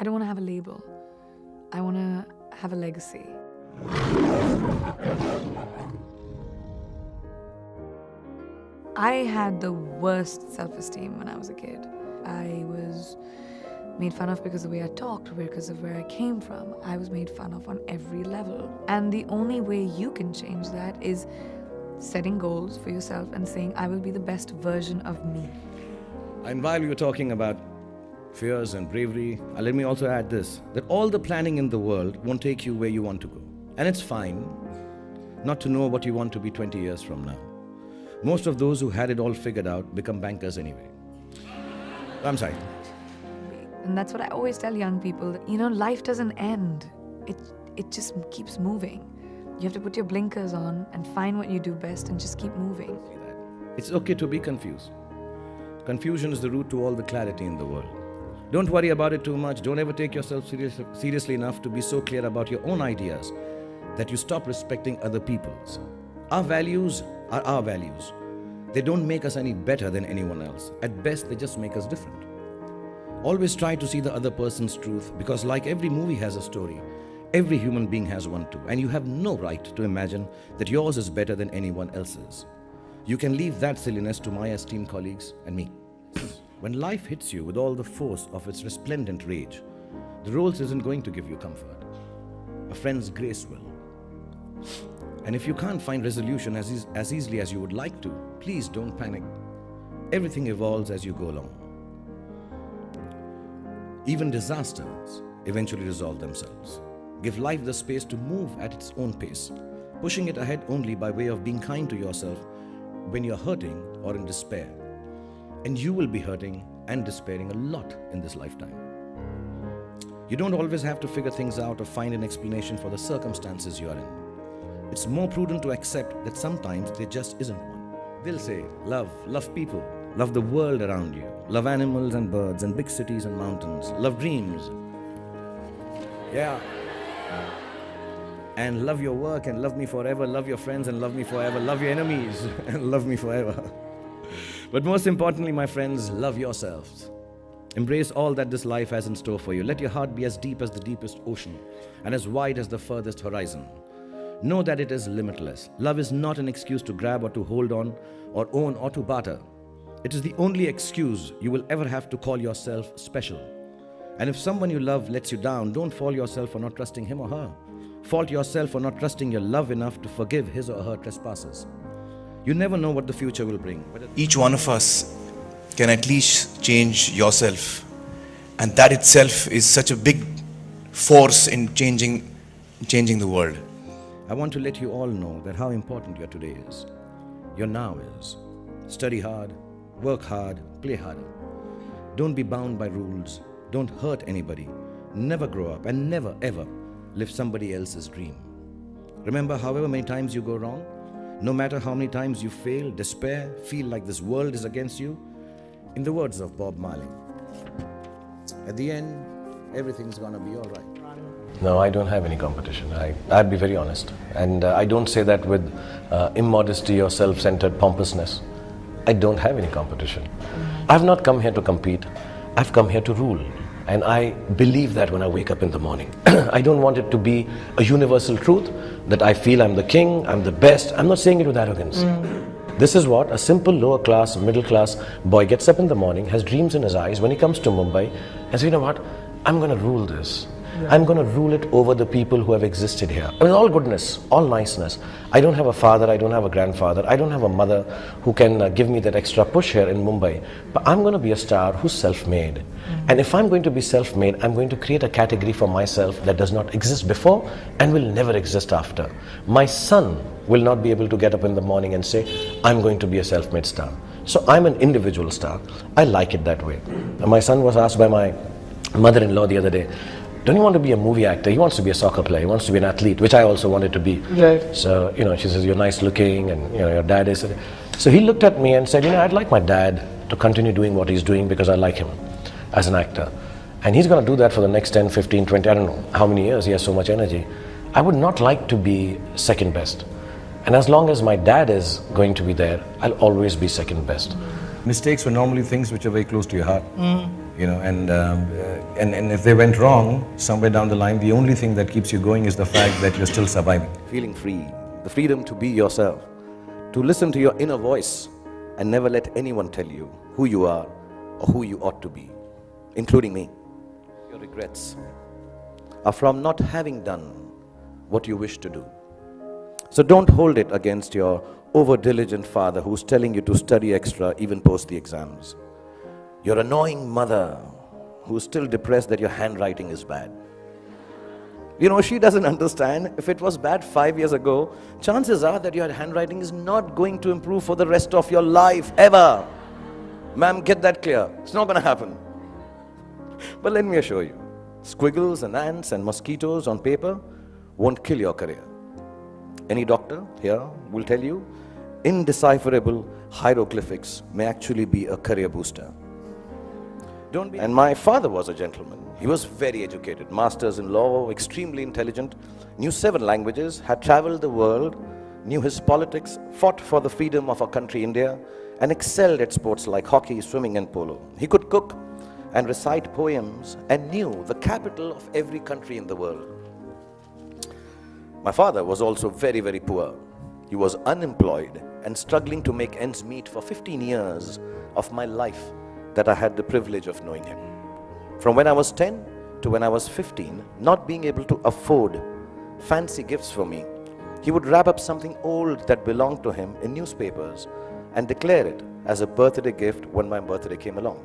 I don't want to have a label. I want to have a legacy. I had the worst self-esteem when I was a kid. I was made fun of because of the way I talked, because of where I came from. I was made fun of on every level. And the only way you can change that is setting goals for yourself and saying, I will be the best version of me. And while we were talking about fears and bravery, let me also add this, that all the planning in the world won't take you where you want to go. And it's fine not to know what you want to be 20 years from now. Most of those who had it all figured out become bankers anyway. I'm sorry. And that's what I always tell young people, that, life doesn't end. It just keeps moving. You have to put your blinkers on and find what you do best and just keep moving. It's okay to be confused. Confusion is the root to all the clarity in the world. Don't worry about it too much. Don't ever take yourself seriously enough to be so clear about your own ideas that you stop respecting other people's. Our values are our values. They don't make us any better than anyone else. At best, they just make us different. Always try to see the other person's truth, because like every movie has a story, every human being has one too, and you have no right to imagine that yours is better than anyone else's. You can leave that silliness to my esteemed colleagues and me. When life hits you with all the force of its resplendent rage, the Rolls isn't going to give you comfort. A friend's grace will. And if you can't find resolution as easily as you would like to, please don't panic. Everything evolves as you go along. Even disasters eventually resolve themselves. Give life the space to move at its own pace, pushing it ahead only by way of being kind to yourself when you're hurting or in despair. And you will be hurting and despairing a lot in this lifetime. You don't always have to figure things out or find an explanation for the circumstances you are in. It's more prudent to accept that sometimes there just isn't one. They'll say, love people, love the world around you, love animals and birds and big cities and mountains, love dreams. Yeah. And love your work and love me forever, love your friends and love me forever, love your enemies and love me forever. But most importantly, my friends, love yourselves. Embrace all that this life has in store for you. Let your heart be as deep as the deepest ocean and as wide as the furthest horizon. Know that it is limitless. Love is not an excuse to grab or to hold on or own or to barter. It is the only excuse you will ever have to call yourself special. And if someone you love lets you down, don't fault yourself for not trusting him or her. Fault yourself for not trusting your love enough to forgive his or her trespasses. You never know what the future will bring. Each one of us can at least change yourself. And that itself is such a big force in changing the world. I want to let you all know that how important your today is. Your now is. Study hard, work hard, play harder. Don't be bound by rules. Don't hurt anybody. Never grow up and never ever live somebody else's dream. Remember, however many times you go wrong, no matter how many times you fail, despair, feel like this world is against you, in the words of Bob Marley, at the end, everything's gonna be all right. No, I don't have any competition. I'd be very honest. And I don't say that with immodesty or self-centered pompousness. I don't have any competition. I've not come here to compete. I've come here to rule. And I believe that when I wake up in the morning. I don't want it to be a universal truth that I feel I'm the king, I'm the best. I'm not saying it with arrogance. This is what a simple lower class, middle class boy gets up in the morning, has dreams in his eyes when he comes to Mumbai and says, you know what, I'm going to rule this. I'm going to rule it over the people who have existed here. I mean, all goodness, all niceness. I don't have a father, I don't have a grandfather, I don't have a mother who can give me that extra push here in Mumbai. But I'm going to be a star who's self-made. And if I'm going to be self-made, I'm going to create a category for myself that does not exist before and will never exist after. My son will not be able to get up in the morning and say, I'm going to be a self-made star. So I'm an individual star. I like it that way. And my son was asked by my mother-in-law the other day, don't you want to be a movie actor? He wants to be a soccer player. He wants to be an athlete, which I also wanted to be. Right. So, she says, you're nice looking and, your dad is... So he looked at me and said, I'd like my dad to continue doing what he's doing because I like him as an actor. And he's going to do that for the next 10, 15, 20, I don't know how many years. He has so much energy. I would not like to be second best. And as long as my dad is going to be there, I'll always be second best. Mistakes were normally things which are very close to your heart. And And if they went wrong somewhere down the line, the only thing that keeps you going is the fact that you're still surviving. Feeling free, the freedom to be yourself, to listen to your inner voice and never let anyone tell you who you are or who you ought to be, including me. Your regrets are from not having done what you wish to do. So don't hold it against your over-diligent father who's telling you to study extra even post the exams. Your annoying mother who's still depressed that your handwriting is bad. You know, she doesn't understand. If it was bad 5 years ago, chances are that your handwriting is not going to improve for the rest of your life, ever. Ma'am, get that clear. It's not going to happen. But let me assure you, squiggles and ants and mosquitoes on paper won't kill your career. Any doctor here will tell you, indecipherable hieroglyphics may actually be a career booster. Don't be. And my father was a gentleman. He was very educated, masters in law, extremely intelligent, knew 7 languages, had traveled the world, knew his politics, fought for the freedom of our country, India, and excelled at sports like hockey, swimming, and polo. He could cook and recite poems and knew the capital of every country in the world. My father was also very, very poor. He was unemployed and struggling to make ends meet for 15 years of my life that I had the privilege of knowing him. From when I was 10 to when I was 15, not being able to afford fancy gifts for me, he would wrap up something old that belonged to him in newspapers and declare it as a birthday gift when my birthday came along.